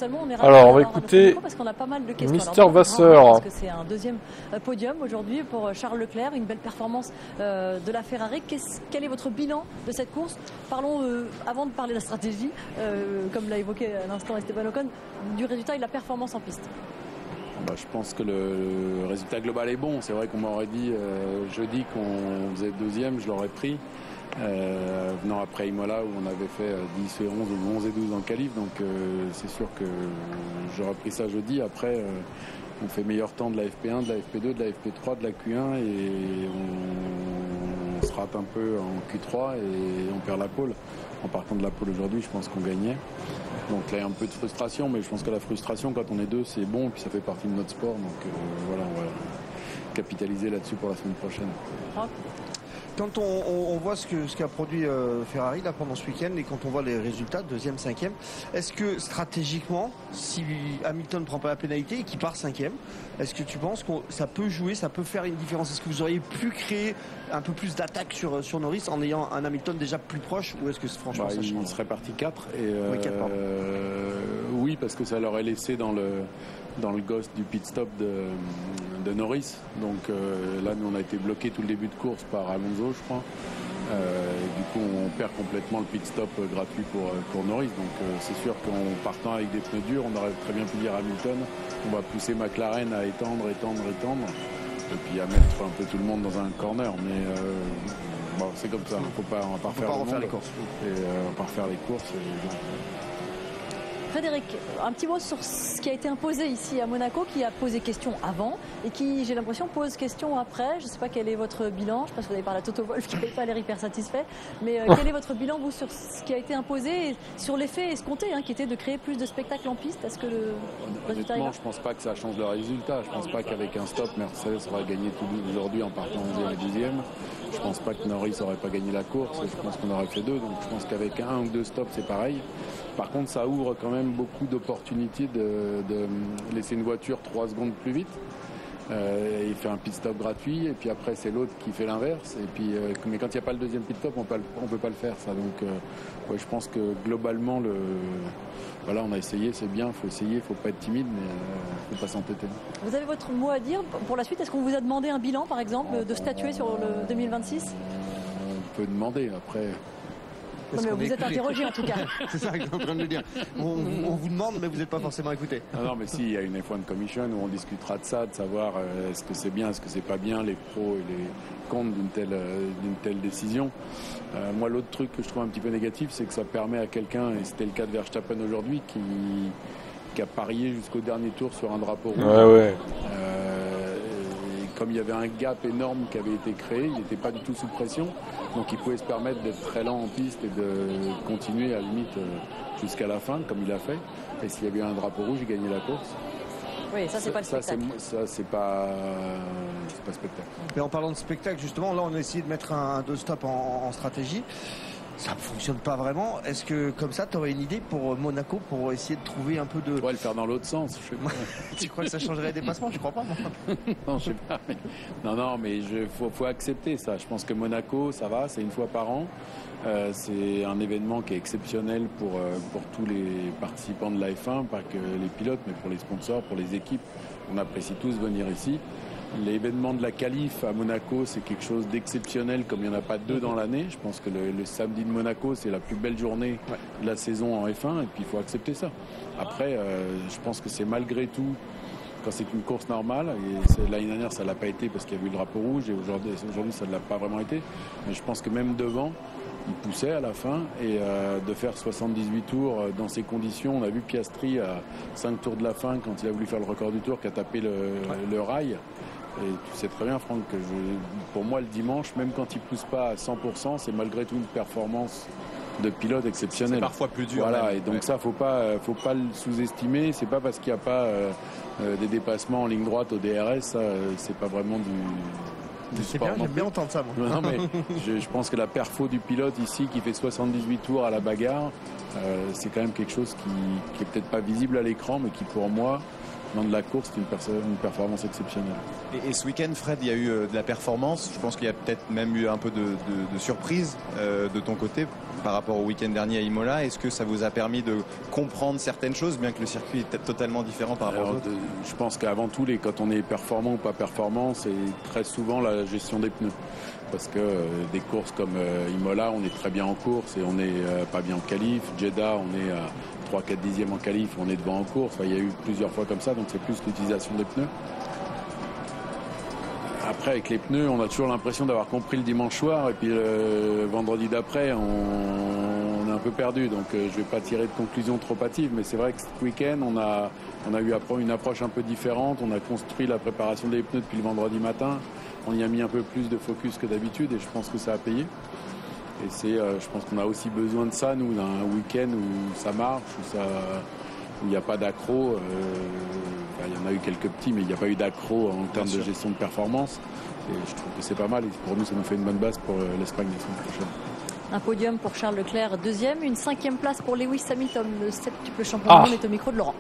seulement. On est Alors, on va écouter parce qu'on a pas mal de questions. Mister Vasseur. Parce que c'est un deuxième podium aujourd'hui pour Charles Leclerc, une belle performance de la Ferrari. Quel est votre bilan de cette course? Parlons, avant de parler de la stratégie, comme l'a évoqué à l'instant Esteban Ocon, du résultat et de la performance en piste. Je pense que le résultat global est bon. C'est vrai qu'on m'aurait dit jeudi qu'on faisait deuxième, je l'aurais pris. Venant après Imola où on avait fait 10 et 11 ou 11 et 12 en qualif, donc c'est sûr que j'aurais pris ça jeudi. Après on fait meilleur temps de la FP1, de la FP2, de la FP3, de la Q1 et on se rate un peu en Q3 et on perd la pole. En partant de la pole aujourd'hui, je pense qu'on gagnait. Donc là, il y a un peu de frustration, mais je pense que la frustration, quand on est deux, c'est bon, et puis ça fait partie de notre sport. Donc voilà, on va capitaliser là-dessus pour la semaine prochaine. Quand on voit ce qu'a produit Ferrari là, pendant ce week-end et quand on voit les résultats, deuxième, cinquième, est-ce que stratégiquement, si Hamilton ne prend pas la pénalité et qu'il part cinquième, est-ce que tu penses que ça peut jouer, ça peut faire une différence? Est-ce que vous auriez pu créer un peu plus d'attaque sur Norris en ayant un Hamilton déjà plus proche, ou est-ce que franchement ça change? Il serait parti 4 et oui, 4 oui, parce que ça l'aurait laissé dans le ghost du pit stop de Norris. Donc là, nous, on a été bloqué tout le début de course par Alonso, je crois. Et du coup, on perd complètement le pit stop gratuit pour Norris. Donc c'est sûr qu'en partant avec des pneus durs, on aurait très bien pu dire à Hamilton, on va pousser McLaren à étendre. Et puis à mettre un peu tout le monde dans un corner. Mais bon, c'est comme ça. On va pas refaire les courses. On va pas refaire les courses. Frédéric, un petit mot sur ce qui a été imposé ici à Monaco, qui a posé question avant et qui, j'ai l'impression, pose question après. Je ne sais pas quel est votre bilan. Je pense que vous avez parlé à Toto Wolff qui n'avait pas l'air hyper satisfait. Mais quel est votre bilan, vous, sur ce qui a été imposé et sur l'effet escompté, qui était de créer plus de spectacles en piste? Est-ce que le résultat est là? Je ne pense pas que ça change le résultat. Je ne pense pas qu'avec un stop, Mercedes aura gagné tout aujourd'hui en partant 11e et 10e. Je ne pense pas que Norris n'aurait pas gagné la course. Je pense qu'on aurait fait 2. Donc je pense qu'avec 1 ou 2 stops, c'est pareil. Par contre, ça ouvre quand même beaucoup d'opportunités de laisser une voiture 3 secondes plus vite. Il fait un pit stop gratuit et puis après c'est l'autre qui fait l'inverse. Et puis, mais quand il n'y a pas le deuxième pit stop, on ne peut pas le faire ça. Donc ouais, je pense que globalement, voilà, on a essayé, c'est bien, il faut essayer, il ne faut pas être timide, mais il ne faut pas s'entêter. Vous avez votre mot à dire pour la suite? Est-ce qu'on vous a demandé un bilan, par exemple, de statuer sur le 2026? On peut demander après. Non, mais vous êtes interrogé en tout cas. C'est ça que je suis en train de le dire. On vous demande, mais vous n'êtes pas forcément écouté. Non, mais si, il y a une F1 Commission où on discutera de ça, de savoir est-ce que c'est bien, est-ce que c'est pas bien, les pros et les contre d'une telle décision. Moi, l'autre truc que je trouve un petit peu négatif, c'est que ça permet à quelqu'un, et c'était le cas de Verstappen aujourd'hui, qui a parié jusqu'au dernier tour sur un drapeau rouge. Ouais. Comme il y avait un gap énorme qui avait été créé, il n'était pas du tout sous pression, donc il pouvait se permettre d'être très lent en piste et de continuer à la limite jusqu'à la fin, comme il a fait. Et s'il y avait eu un drapeau rouge, il gagnait la course. Oui, ça c'est pas le spectacle. Ça c'est pas spectacle. Mais en parlant de spectacle, justement, là on a essayé de mettre un 2 stop en stratégie. Ça ne fonctionne pas vraiment. Est-ce que comme ça, tu aurais une idée pour Monaco, pour essayer de trouver un peu de... Ouais, le faire dans l'autre sens. Je sais pas. Tu crois que ça changerait les dépassements? Je crois pas. Non, je sais pas. Mais faut accepter ça. Je pense que Monaco, ça va, c'est une fois par an. C'est un événement qui est exceptionnel pour tous les participants de la F1, pas que les pilotes, mais pour les sponsors, pour les équipes. On apprécie tous venir ici. L'événement de la qualif à Monaco, c'est quelque chose d'exceptionnel, comme il n'y en a pas 2 dans l'année. Je pense que le samedi de Monaco, c'est la plus belle journée de la saison en F1, et puis il faut accepter ça. Après, je pense que c'est malgré tout, quand c'est une course normale, et l'année dernière, ça ne l'a pas été parce qu'il y a eu le drapeau rouge, et aujourd'hui ça ne l'a pas vraiment été. Mais je pense que même devant, il poussait à la fin, et de faire 78 tours dans ces conditions. On a vu Piastri à 5 tours de la fin, quand il a voulu faire le record du tour, qui a tapé le rail. Et tu sais très bien, Franck, que pour moi, le dimanche, même quand il ne pousse pas à 100%, c'est malgré tout une performance de pilote exceptionnelle. C'est parfois plus dur. Voilà, même. et donc ça, faut pas le sous-estimer. C'est pas parce qu'il n'y a pas des dépassements en ligne droite au DRS, ça, c'est pas vraiment du C'est sport. bien, j'aime bien entendre ça, moi. Non, mais je pense que la perfo du pilote ici, qui fait 78 tours à la bagarre, c'est quand même quelque chose qui est peut-être pas visible à l'écran, mais qui pour moi venant de la course, c'est une performance exceptionnelle. Et ce week-end, Fred, il y a eu de la performance. Je pense qu'il y a peut-être même eu un peu de surprise de ton côté par rapport au week-end dernier à Imola. Est-ce que ça vous a permis de comprendre certaines choses, bien que le circuit est peut-être totalement différent par rapport aux autres? Je pense qu'avant tout, quand on est performant ou pas performant, c'est très souvent la gestion des pneus. Parce que des courses comme Imola, on est très bien en course et on n'est pas bien en qualif. Jeddah, on est à 3-4 dixièmes en qualif, on est devant en course. Enfin, il y a eu plusieurs fois comme ça, donc c'est plus l'utilisation des pneus. Après, avec les pneus, on a toujours l'impression d'avoir compris le dimanche soir et puis le vendredi d'après, on est un peu perdu. Donc je ne vais pas tirer de conclusions trop hâtives, mais c'est vrai que ce week-end, on a eu une approche un peu différente. On a construit la préparation des pneus depuis le vendredi matin. On y a mis un peu plus de focus que d'habitude et je pense que ça a payé. Et je pense qu'on a aussi besoin de ça, nous, d'un week-end où ça marche, où il n'y a pas d'accro. Il y en a eu quelques petits, mais il n'y a pas eu d'accro en termes de gestion de performance. Et je trouve que c'est pas mal. Et pour nous, ça nous fait une bonne base pour l'Espagne la semaine prochaine. Un podium pour Charles Leclerc, deuxième. Une 5e place pour Lewis Hamilton, le septuple champion du monde, est au micro de Laurent.